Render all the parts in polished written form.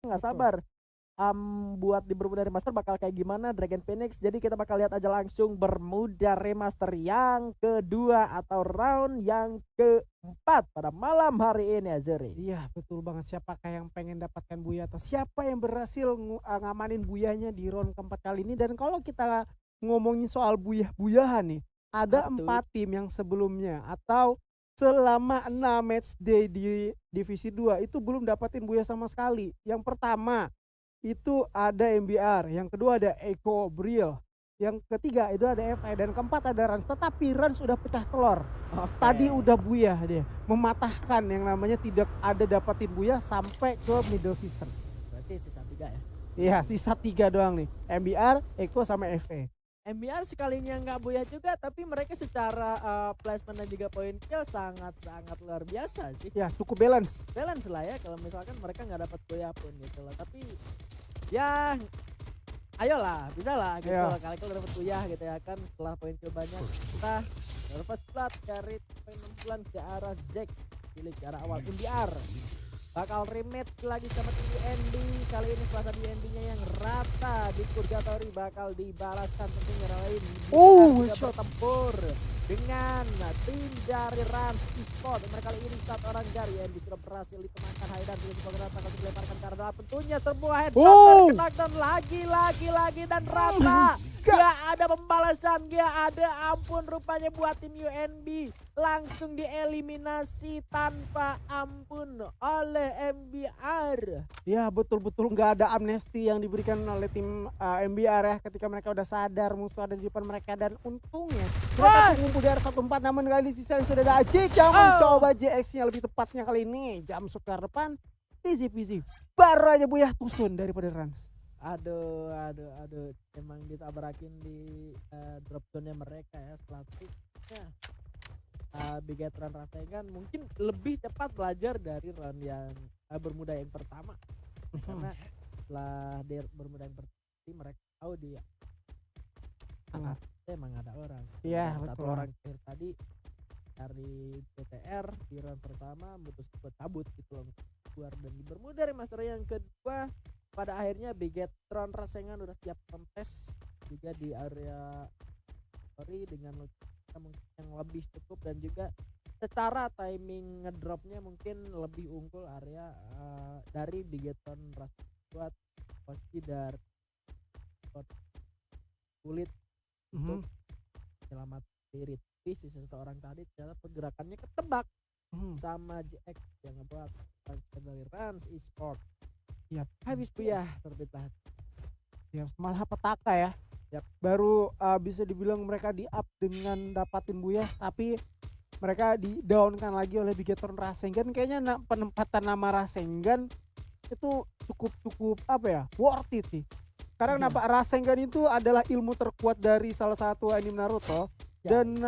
nggak Betul. sabar buat di Bermuda Remaster bakal kayak gimana Dragon Phoenix. Jadi kita bakal lihat aja langsung Bermuda Remaster yang kedua atau round yang keempat pada malam hari ini Azuri. Iya betul banget, siapakah yang pengen dapatkan buya atau siapa yang berhasil ngamanin buyanya di round keempat kali ini. Dan kalau kita ngomongin soal buyah-buyahan nih, ada Apa tuh? 4 tim yang sebelumnya atau selama 6 match day di divisi 2 itu belum dapatin buya sama sekali. Yang pertama itu ada MBR, yang kedua ada Eko Bril, yang ketiga itu ada FI, dan keempat ada Rans. Tetapi Rans sudah pecah telur. Tadi Oke. udah buyah dia, mematahkan yang namanya tidak ada dapatin buyah sampai ke middle season. Berarti sisa 3 ya. Iya, sisa 3 doang nih. MBR, Eko sama FE. MBR sekalinya nggak boya juga tapi mereka secara placement dan juga point kill sangat-sangat luar biasa sih. Ya, cukup balance. Balance lah ya kalau misalkan mereka nggak dapat boya pun gitu loh. Tapi ya ayolah bisa lah gitu Ayo. loh kali kalau dapat boya gitu ya kan setelah point kill banyak kita first blood dari poin 69 ke arah Zek pilih ke arah awal MBR bakal rematch lagi sama tim UND. Kali ini setelah tadi UND-nya yang rata di Purgatory bakal dibalaskan tentunya lain juga Shot. bertempur dengan tim dari Rans Esport. Mereka kali ini 1 orang dari UND sudah berhasil ditemankan Haidan sudah sebagai rata akan dilemparkan karena tentunya sebuah headshot terkena lagi dan rata. Gak ada pembalasan, gak ada ampun rupanya buat tim UNB. Langsung dieliminasi tanpa ampun oleh MBR. Ya betul-betul nggak ada amnesti yang diberikan oleh tim MBR ya, ketika mereka udah sadar musuh ada di depan mereka. Dan untungnya mereka mengumpul dari 1-4, namun kali ini sisa sudah ada Ajik yang mencoba JX-nya, lebih tepatnya kali ini jam sukar depan. Easy peasy, baru aja buyah tusun daripada Rans. Aduh, emang ditabrakin di drop zone-nya mereka ya setelah ya. Bigetron Rasengan mungkin lebih cepat belajar dari run yang Bermuda yang pertama karena setelah Bermuda yang pertama mereka tahu dia emang ada orang. Iya, Satu betul. orang akhir tadi dari BTR di run pertama memutus buat cabut gitu loh keluar. Dan di Bermuda Remaster yang kedua pada akhirnya Bigetron Rasengan udah siap kontes juga di area story dengan mungkin yang lebih cukup dan juga secara timing ngedropnya mungkin lebih unggul area dari Bigetron Rasengan buat posisi dari kulit untuk selamat diri. Tapi sisa 1 orang tadi ternyata pergerakannya ketebak sama JX yang ngebuat dari Rans Esport. Yap. Habis buyah terbitlah. Ya malah petaka ya. Yap. Baru bisa dibilang mereka di up dengan dapatin buyah, tapi mereka di downkan lagi oleh Bigetron Rasengan. Kayaknya penempatan nama Rasengan itu cukup apa ya, worth it nih. Karena kenapa Rasengan itu adalah ilmu terkuat dari salah satu anime Naruto. Dan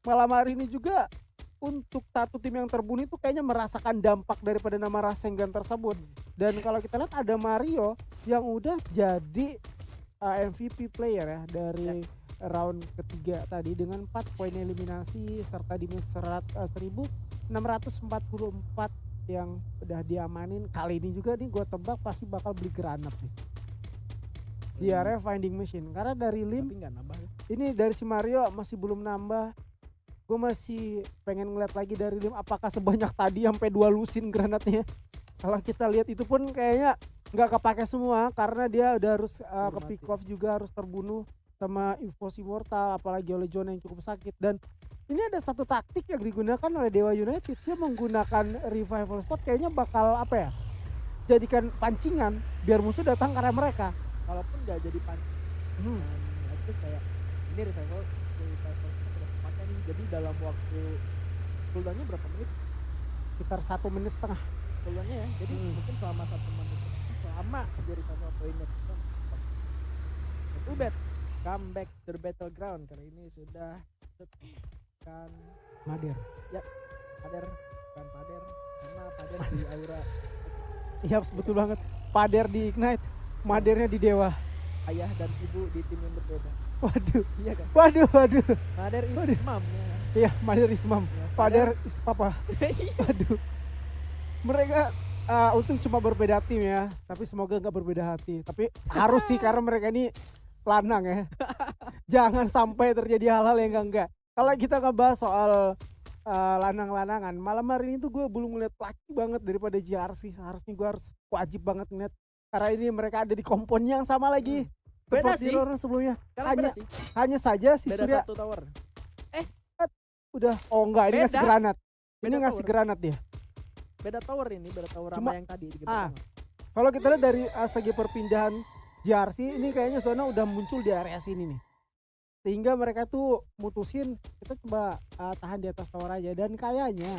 malam hari ini juga untuk satu tim yang terbunuh itu kayaknya merasakan dampak daripada nama Rasengan tersebut. Dan kalau kita lihat ada Mario yang udah jadi MVP player ya dari round ketiga tadi dengan 4 poin eliminasi serta di 1644 yang udah diamanin. Kali ini juga nih gue tebak pasti bakal beli granat nih di area finding machine, karena dari Lim tapi nggak nambah ya. Ini dari si Mario masih belum nambah. Gue masih pengen ngeliat lagi dari Lim apakah sebanyak tadi sampai 2 lusin granatnya. Kalau kita lihat itu pun kayaknya nggak kepake semua karena dia udah harus ke pick off juga, harus terbunuh sama Evos Immortal apalagi oleh John yang cukup sakit. Dan ini ada satu taktik yang digunakan oleh Dewa United, dia menggunakan revival spot, kayaknya bakal apa ya, jadikan pancingan biar musuh datang ke area mereka. Walaupun nggak jadi pancingan, terus kayak ini revival sudah pakai nih, jadi dalam waktu cooldownnya berapa menit? Sekitar 1,5 menit cooldownnya ya, jadi mungkin selama 1 menit selama si revival poinnya Ubed comeback to the battleground kali ini sudah kan Mader. Ya, Pader bukan Pader karena Pader di aura. Iya betul banget. Pader di Ignite, Madernya di Dewa. Ayah dan ibu di tim yang berbeda. Waduh, Iya kan? waduh. Mader is mom ya. Iya, Mader is mom. Ya, Pader is papa. Waduh. Mereka untung cuma berbeda tim ya, tapi semoga nggak berbeda hati. Tapi harus sih karena mereka ini lanang ya. Jangan sampai terjadi hal-hal yang enggak. Kalau kita ngebahas soal lanang-lanangan, malam hari ini tuh gue belum ngeliat laki banget daripada JRC. Harusnya gue harus wajib banget ngeliat karena ini mereka ada di kompon yang sama lagi. Beda Seperti sih. orang sebelumnya. Sekarang Hanya beda sih. hanya saja si Beda Surya satu tower. udah enggak ini ngasih Beda. granat. Ini Beda ngasih tower. granat dia. Beda tower ini, beda tower Cuma- sama yang tadi di game ah. pertama. Kalau kita lihat dari segi perpindahan JRC ini kayaknya zona udah muncul di area sini nih. Sehingga mereka tuh mutusin kita coba tahan di atas tower aja dan kayaknya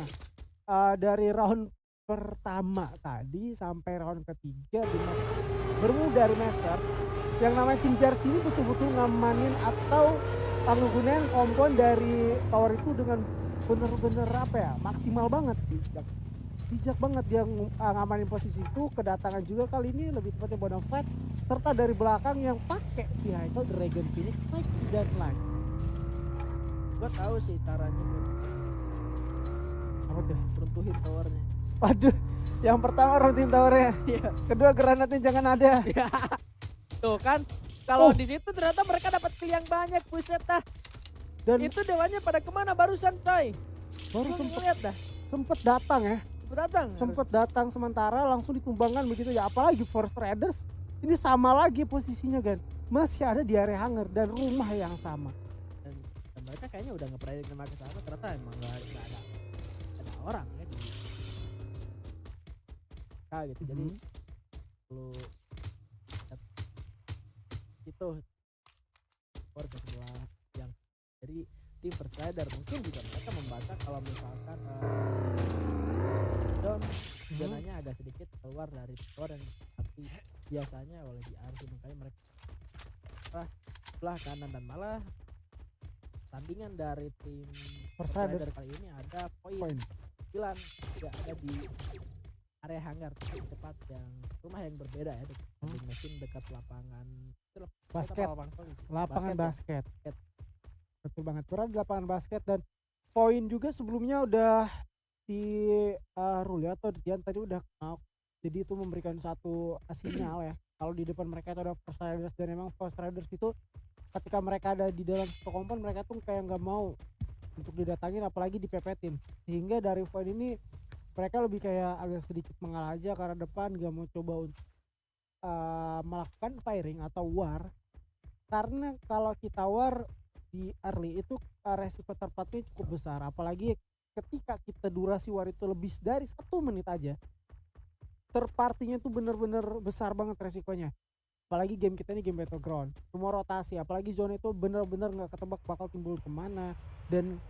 dari round pertama tadi sampai round ketiga bermula dari master yang namanya tim JRC ini betul-betul ngamanin atau nggunain kompon dari tower itu dengan bener-bener apa ya maksimal banget. Bijak banget dia ngamanin posisi itu. Kedatangan juga kali ini lebih tepatnya Bonafide serta dari belakang yang pakai vehicle Dragon Phoenix naik dan lain. Gua tahu sih caranya Apa tuh? runtuhin towernya. Waduh, yang pertama routing towernya, Iya. kedua granatnya jangan ada. Tuh kan, kalau Oh. di situ ternyata mereka dapat kill yang banyak, buset dah. Dan Itu dewanya pada kemana barusan, coy? baru Gua ngeliat dah. sempet datang ya, Datang. sempet datang sementara langsung ditumbangkan begitu ya. Apalagi Force Raiders ini sama lagi posisinya kan, masih ada di area hangar dan rumah yang sama. Dan mereka kayaknya udah ngepredik nama ke sana, ternyata emang nggak ada orang ya di gitu. Jadi Mhm. perlu lihat itu warga sebelah yang dari tim First Rider mungkin juga mereka membaca kalau misalkan Don zonanya agak sedikit keluar dari tower dan tapi biasanya oleh di RC, makanya mereka sebelah kanan dan malah tandingan dari tim First First Riders. Rider kali ini ada poin Poin. 9 tidak ada di area hangar tepat yang rumah yang berbeda ya dekat mesin dekat lapangan Basket. Lapangan basket. basket. Betul banget, berada di lapangan basket dan poin juga sebelumnya udah di Ruli atau Dian tadi udah knock. Jadi itu memberikan satu sinyal ya. Kalau di depan mereka itu ada Force Riders dan emang Force Riders itu ketika mereka ada di dalam satu kompon mereka tuh kayak nggak mau untuk didatangin apalagi dipepetin. Sehingga dari poin ini mereka lebih kayak agak sedikit mengalah aja karena depan nggak mau coba untuk melakukan firing atau war. Karena kalau kita war di early itu resiko terpatnya cukup besar, apalagi ketika kita durasi war itu lebih dari 1 menit aja terpartinya tuh bener-bener besar banget resikonya. Apalagi game kita ini game battleground, semua rotasi, apalagi zona itu bener-bener nggak ketebak bakal timbul kemana dan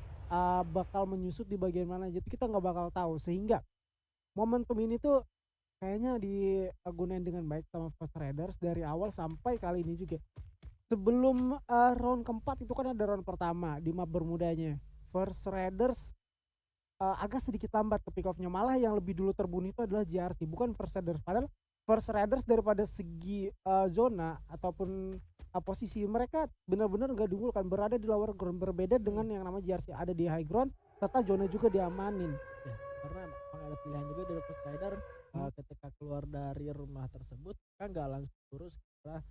bakal menyusut di bagian mana, jadi kita nggak bakal tahu. Sehingga momentum ini tuh kayaknya digunain dengan baik sama First Raiders dari awal sampai kali ini juga. Sebelum round keempat itu kan ada round pertama di map Bermudanya. First Raiders agak sedikit lambat ke pick off-nya, malah yang lebih dulu terbunuh itu adalah JRC bukan First Raiders. Padahal First Raiders daripada segi zona ataupun posisi mereka benar-benar gak diunggulkan, berada di lower ground, berbeda dengan yang namanya JRC ada di high ground, serta zona juga diamanin. Ya, karena memang ada pilihan juga dari First Rider ketika keluar dari rumah tersebut kan nggak langsung lurus karena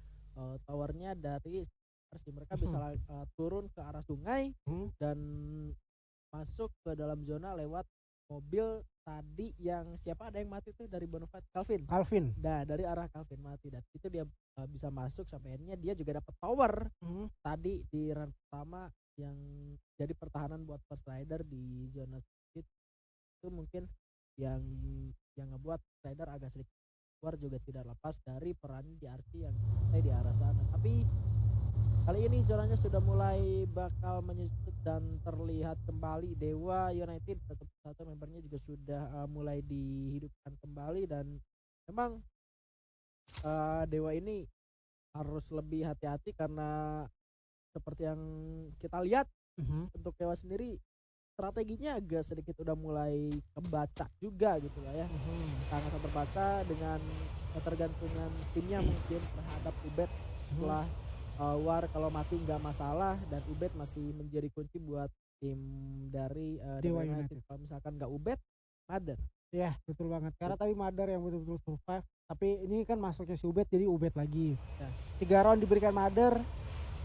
towernya dari RC mereka bisa turun ke arah sungai dan masuk ke dalam zona lewat mobil tadi yang siapa ada yang mati tuh dari Bonafide Calvin. Nah dari arah Calvin mati dan itu dia bisa masuk sampai akhirnya dia juga dapat tower tadi di run pertama yang jadi pertahanan buat First Rider di zona itu mungkin yang ngebuat Rider agak sedikit keluar juga tidak lepas dari peran JRC yang di arah sana. Tapi kali ini zonanya sudah mulai bakal menyusut dan terlihat kembali Dewa United tetap satu membernya juga sudah mulai dihidupkan kembali dan memang Dewa ini harus lebih hati-hati karena seperti yang kita lihat untuk Dewa sendiri strateginya agak sedikit udah mulai kebaca juga gitu lah ya. Sangat terbaca dengan ketergantungan timnya mungkin terhadap Ubed setelah war kalau mati nggak masalah dan Ubed masih menjadi kunci buat tim dari Dewa United. Kalau misalkan nggak Ubed, Mother. Iya betul banget. Karena tadi Madar yang betul-betul survive. Tapi ini kan masuknya si Ubed jadi Ubed lagi. Ya. 3 round diberikan Madar,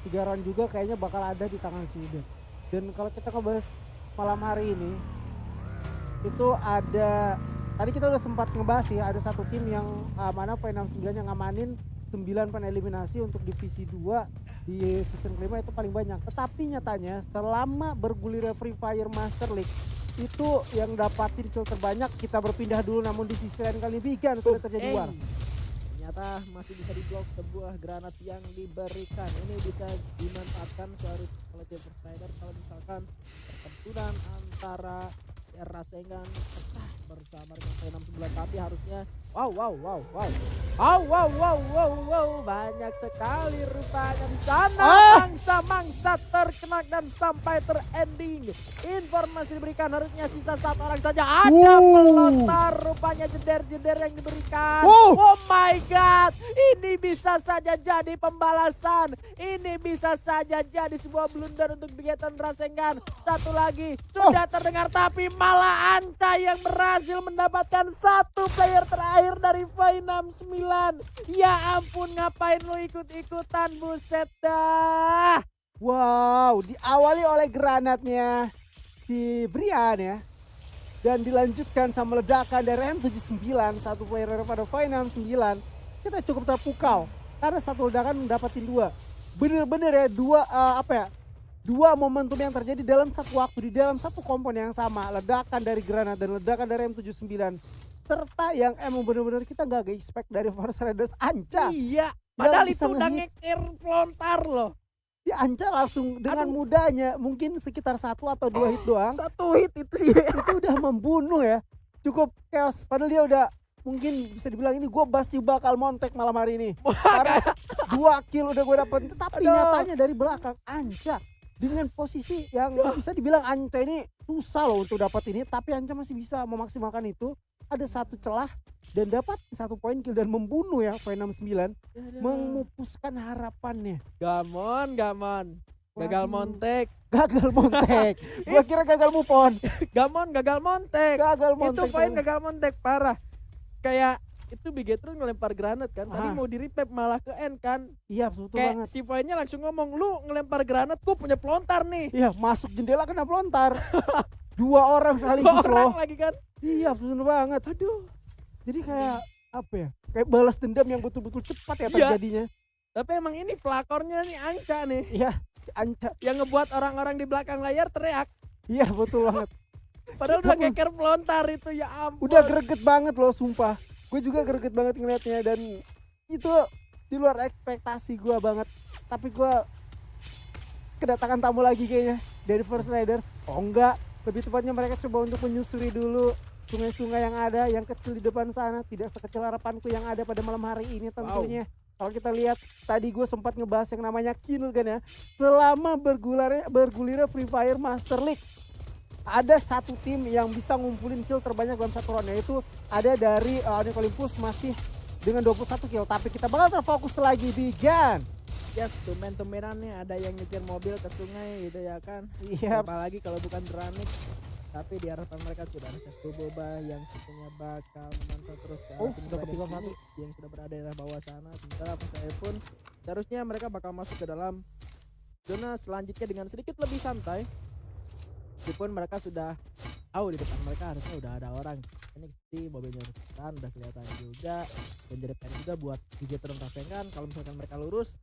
3 round juga kayaknya bakal ada di tangan si Ubed. Dan kalau kita ngebahas malam hari ini, itu ada, tadi kita udah sempat ngebahas ya, ada satu tim yang mana V69 yang ngamanin 9 peneliminasi untuk divisi 2 di season kelima itu paling banyak. Tetapi nyatanya selama bergulirnya Free Fire Master League itu yang dapatin kill terbanyak, kita berpindah dulu namun di sisi lain kali Bigan sudah terjadi war. Ternyata masih bisa diblok sebuah granat yang diberikan. Ini bisa dimanfaatkan seharusnya oleh tim First Rider kalau misalkan pertempuran antara Rasengan bersama dengan P69, tapi harusnya wow banyak sekali rupanya di sana mangsa-mangsa terkena dan sampai terending. Informasi diberikan harusnya sisa 1 orang saja, ada pelontar rupanya, jeder-jeder yang diberikan. Oh my god, ini bisa saja jadi pembalasan, ini bisa saja jadi sebuah blunder untuk Bigeton Rasengan. Satu lagi sudah terdengar, tapi malah Anta yang berhasil mendapatkan 1 player terakhir dari V69. Ya ampun, ngapain lu ikut-ikutan, buset dah. Wow, diawali oleh granatnya si Brian ya. Dan dilanjutkan sama ledakan dari M79, 1 player daripada V69. Kita cukup terpukau karena 1 ledakan mendapatin 2. Bener-bener ya, 2 momentum yang terjadi dalam satu waktu, di dalam satu kompon yang sama. Ledakan dari granat dan ledakan dari M79. Serta yang emang bener-bener kita gak expect dari Force Raiders, Anca. Iya, padahal itu udah ngeker pelontar loh. Si Anca langsung dengan mudahnya, mungkin sekitar 1 atau 2 hit doang. 1 hit itu sih. Itu udah membunuh ya. Cukup chaos, padahal dia udah mungkin bisa dibilang ini gue pasti bakal montek malam hari ini. Karena 2 kill udah gue dapet. Tapi nyatanya dari belakang Anca dengan posisi yang bisa dibilang Anca ini susah loh untuk dapat ini, tapi Anca masih bisa memaksimalkan itu. Ada 1 celah dan dapat 1 poin kill dan membunuh ya V69, memupuskan harapannya. Gamon. Gagal montek. Gua kira gagal move on. Gamon gagal montek. Itu Vine gagal montek parah. Kayak itu Bigetron ngelempar granat kan, tadi mau di-revive malah ke N kan. Iya betul kayak banget. Si Vine-nya langsung ngomong, lu ngelempar granat, gua punya pelontar nih. Iya, masuk jendela kena pelontar. 2 orang sekaligus loh. Lagi kan. Iya bener banget. Aduh. Jadi kayak apa ya, kayak balas dendam yang betul-betul cepat ya terjadinya. Tapi emang ini pelakornya nih Anca nih. Iya, Anca. Yang ngebuat orang-orang di belakang layar teriak. Iya betul banget. Padahal udah ngeker pelontar itu, ya ampun. Udah greget banget loh sumpah. Gue juga greget banget ngeliatnya, dan itu di luar ekspektasi gue banget. Tapi gue kedatangan tamu lagi kayaknya dari First Raiders. Oh enggak, lebih tepatnya mereka coba untuk menyusuri dulu sungai-sungai yang ada, yang kecil di depan sana. Tidak sekecil harapanku yang ada pada malam hari ini tentunya. Kalau kita lihat tadi gue sempat ngebahas yang namanya kill kan ya. Selama bergulirnya Free Fire Master League, ada 1 tim yang bisa ngumpulin kill terbanyak dalam 1 round, yaitu ada dari Onyx Olympus masih dengan 21 kill. Tapi kita bakal terfokus lagi Bigan. Yes, tumben-tumbenannya ada yang nyetir mobil ke sungai gitu ya kan. Iya. Apalagi kalau bukan Dranik. Tapi di harapan mereka sudah ada Sesko Boba yang sepertinya bakal memantau terus ke arah tim ini yang sudah berada di bawah sana. Sementara First pun seharusnya mereka bakal masuk ke dalam zona selanjutnya dengan sedikit lebih santai. Meskipun mereka sudah tahu di depan mereka harusnya udah ada orang. NXT mobilnya udah kelihatan juga, dan jadi PR juga buat Bigetron Rasengan. Kalau misalkan mereka lurus,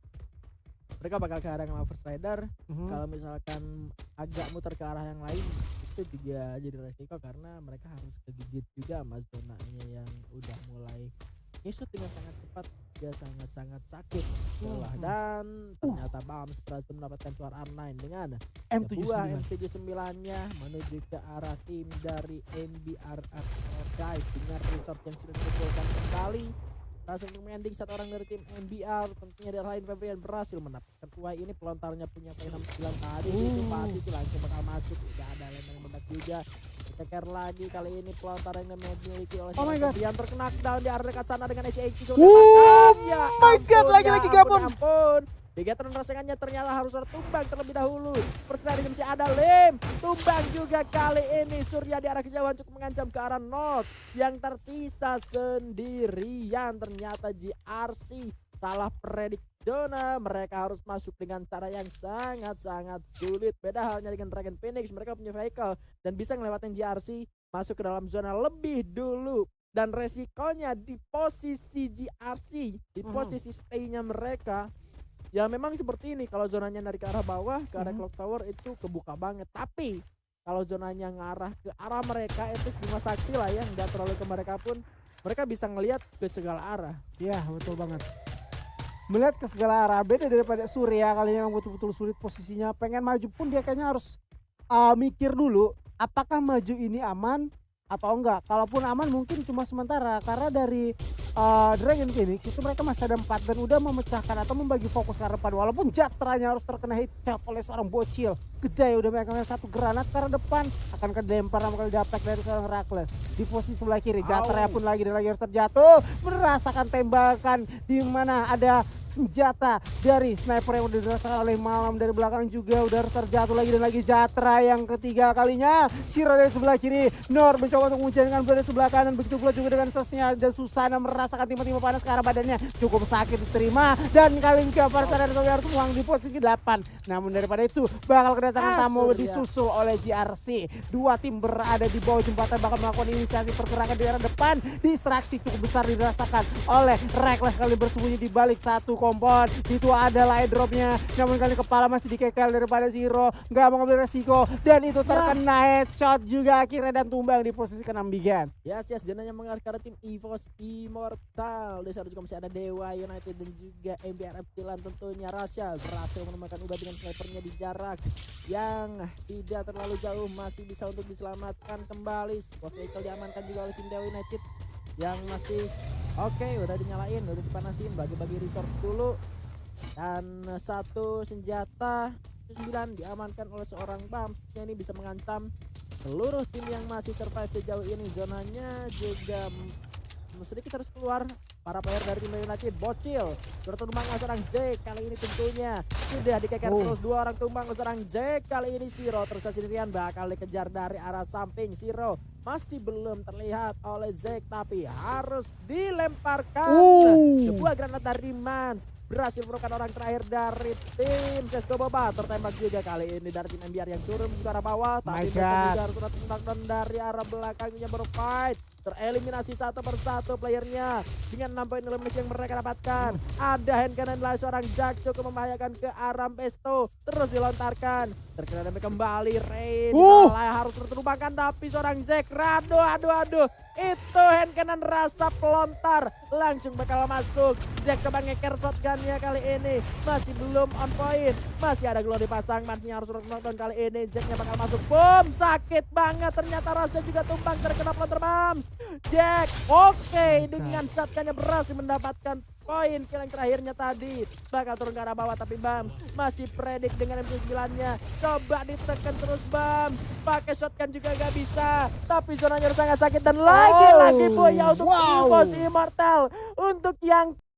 mereka bakal ke arah yang First Rider. Kalau misalkan agak muter ke arah yang lain, itu juga jadi resiko karena mereka harus kegigit juga sama zonanya yang udah mulai nyusut dengan sangat cepat. Dia sangat-sangat sakit lelah, dan ternyata Bams berhasil mendapatkan suara R9 dengan sebuah M79-nya menuju ke arah tim dari MBR guys, dengan resource yang sudah dikumpulkan kembali. Langsung untuk mending 1 orang dari tim MBR, tentunya dari lain Fabrian berhasil mendapatkan kuai ini. Pelontarnya punya P69 tadi itu pasti sih langsung bakal masuk. Udah ada lempar yang mendak juga. Keker lagi kali ini pelontar yang dimiliki oleh Fabrian terkena down di arah dekat sana dengan SAG. My god, lagi Gamon. Bigetron rasengannya ternyata harus tumbang terlebih dahulu. Persenari masih ada Lim. Tumbang juga kali ini. Surya di arah kejauhan cukup mengancam ke arah North. Yang tersisa sendirian ternyata GRC. Salah predik zona. Mereka harus masuk dengan cara yang sangat-sangat sulit. Beda halnya dengan Dragon Phoenix. Mereka punya vehicle dan bisa ngelewatin GRC masuk ke dalam zona lebih dulu. Dan resikonya di posisi GRC, di posisi stay-nya mereka, ya memang seperti ini. Kalau zonanya dari ke arah bawah ke arah Clock Tower itu kebuka banget. Tapi kalau zonanya ngarah ke arah mereka itu Bima Sakti lah ya, nggak terlalu ke mereka pun mereka bisa ngelihat ke segala arah. Iya betul banget. Melihat ke segala arah, beda daripada Surya kali ini yang betul-betul sulit posisinya. Pengen maju pun dia kayaknya harus mikir dulu apakah maju ini aman atau enggak. Kalaupun aman mungkin cuma sementara, karena dari Dragon Phoenix itu mereka masih ada 4 dan udah memecahkan atau membagi fokus ke arah depan. Walaupun Jatranya harus terkena headshot oleh seorang bocil. Gede udah megang satu granat ke arah depan, akan dilempar sama kali dapat dari seorang Reckless. Di posisi sebelah kiri Jatra pun lagi harus terjatuh, merasakan tembakan di mana ada senjata dari sniper yang udah dirasakan oleh Malam dari belakang juga udah harus terjatuh lagi, dan lagi Jatra yang ketiga kalinya. Shiro dari sebelah kiri, Nor mencoba untuk mengujikan dari sebelah kanan, begitu pula juga dengan Sesnya dan Susana merasakan timah-timah panas ke arah badannya, cukup sakit diterima, dan kali ini Parsa dan Sobi harus uang di posisi 8. Namun daripada itu bakal kedatangan tamu disusul oleh GRC. Dua tim berada di bawah jembatan bakal melakukan inisiasi pergerakan di arah depan. Distraksi cukup besar dirasakan oleh Reckless kali bersembunyi di balik satu kompon. Itu adalah airdropnya, namun kali kepala masih dikekel daripada Zero, nggak mau ngambil resiko, dan itu terkena headshot juga akhirnya dan tumbang di posisi ke-6 Bigan. Yes, zonanya mengarah ke arah tim EVOS Immortal. Di sana juga masih ada Dewa United dan juga MBRF Cilan tentunya. Rasha berhasil menemukan ubah dengan snipernya di jarak yang tidak terlalu jauh, masih bisa untuk diselamatkan kembali. Sebuah vehicle diamankan juga oleh tim Dewa United yang masih oke, udah dinyalain, udah dipanasin, bagi-bagi resource dulu. Dan satu senjata 9 diamankan oleh seorang Bams. Ini bisa mengancam seluruh tim yang masih survive sejauh ini. Zonanya juga sedikit harus keluar para player dari tim United. Bocil bertumbang seorang Jake kali ini tentunya sudah dikeker terus, dua orang tumbang seorang Jake kali ini. Zero tersisa sendirian bakal dikejar dari arah samping. Zero masih belum terlihat oleh Zeke, tapi harus dilemparkan sebuah granat dari Mans. Berhasil merupakan orang terakhir dari tim Sesko Boba. Tertembak juga kali ini dari tim MBR yang turun ke arah bawah, tapi juga harus tertembak dari arah belakangnya berfight. Tereliminasi satu persatu playernya dengan 6 poin eliminasi yang mereka dapatkan. Ada hand cannon dari seorang Jack cukup membahayakan ke arah Pesto, terus dilontarkan, terkena damage kembali. Rain salah harus berterubakan, tapi seorang Zack, aduh itu hand cannon rasa pelontar langsung bakal masuk. Zack coba ngeker shotgunnya kali ini, masih belum on point, masih ada glow dipasang, matnya harus knockdown kali ini. Zacknya bakal masuk, boom, sakit banget ternyata. Rasa juga tumbang terkena pelontar Bams. Jack dengan shotgunnya berhasil mendapatkan poin kill yang terakhirnya tadi. Bakal turun ke arah bawah, tapi Bams masih predik dengan MP9-nya. Coba ditekan terus Bams, pakai shotgun juga gak bisa, tapi zonanya sangat sakit. Dan lagi-lagi Boya untuk EVOS Immortal untuk yang